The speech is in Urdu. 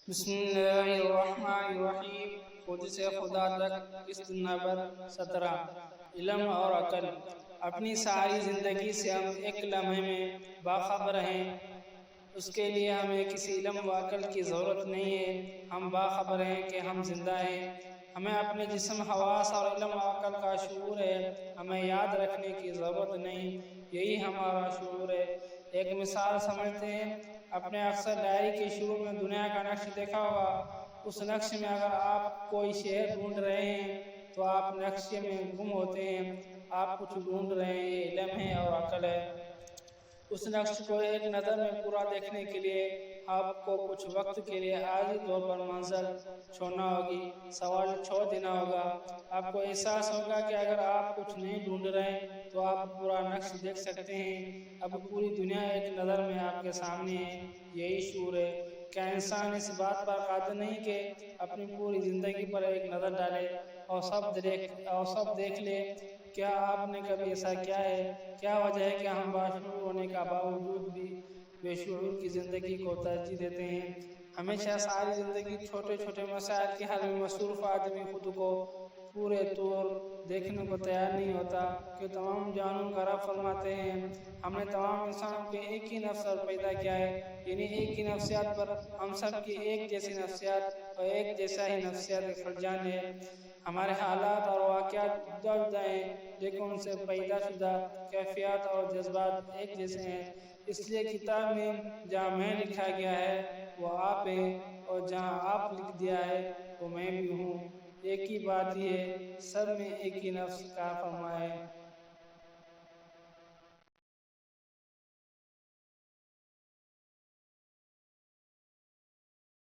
بسم اللہ الرحمن الرحیم. خود سے خدا تک قسط نمبر 17. علم اور عقل. اپنی ساری زندگی سے ہم ایک لمحے میں باخبر ہیں، اس کے لیے ہمیں کسی علم و عقل کی ضرورت نہیں ہے. ہم باخبر ہیں کہ ہم زندہ ہیں. ہمیں اپنے جسم، حواس اور علم و عقل کا شعور ہے. ہمیں یاد رکھنے کی ضرورت نہیں، یہی ہمارا شعور ہے. ایک مثال سمجھتے ہیں. اپنے اکثر ڈائری کے شروع میں دنیا کا نقش دیکھا ہوگا. اس نقش میں اگر آپ کوئی شہر ڈھونڈ رہے ہیں تو آپ نقشے میں گم ہوتے ہیں. آپ کچھ ڈھونڈ رہے ہیں، یہ علم ہے اور عقل ہے. اس نقش کو ایک نظر میں پورا دیکھنے کے لیے آپ کو کچھ وقت کے لیے عارضی طور پر منزل چھوڑنا ہوگی، سوال چھوڑ دینا ہوگا. آپ کو احساس ہوگا کہ اگر آپ کچھ نہیں ڈھونڈ رہے تو آپ پورا نقش دیکھ سکتے ہیں. اب پوری دنیا ایک نظر میں آپ کے سامنے ہے. یہی شعور ہے. کیا انسان اس بات پر قادر نہیں کہ اپنی پوری زندگی پر ایک نظر ڈالے اور سب دیکھ لے؟ کیا آپ نے کبھی ایسا کیا ہے؟ کیا وجہ ہے کہ ہم باشعور ہونے کا باوجود بھی بے شعور کی زندگی کو ترجیح دیتے ہیں؟ ہمیشہ ساری زندگی چھوٹے چھوٹے مسائل کے حل میں مصروف آدمی خود کو پورے طور دیکھنے کو تیار نہیں ہوتا کہ تمام جانوں کا رب فرماتے ہیں ہم نے تمام انسانوں کے ایک ہی نفس پر پیدا کیا ہے، یعنی ایک ہی نفسیات پر. ہم سب کی ایک جیسی نفسیات اور ایک جیسا ہی نفسیات خرجان ہے. ہمارے حالات اور واقعات جدا جدا ہیں لیکن ان سے پیدا شدہ کیفیات اور جذبات ایک جیسے ہیں. اس لیے کتاب میں جہاں میں لکھا گیا ہے وہ آپ ہیں، اور جہاں آپ لکھ دیا ہے وہ میں بھی ہوں. ایک ہی بات ہی ہے، سب میں ایک ہی نفس کا فرما ہے.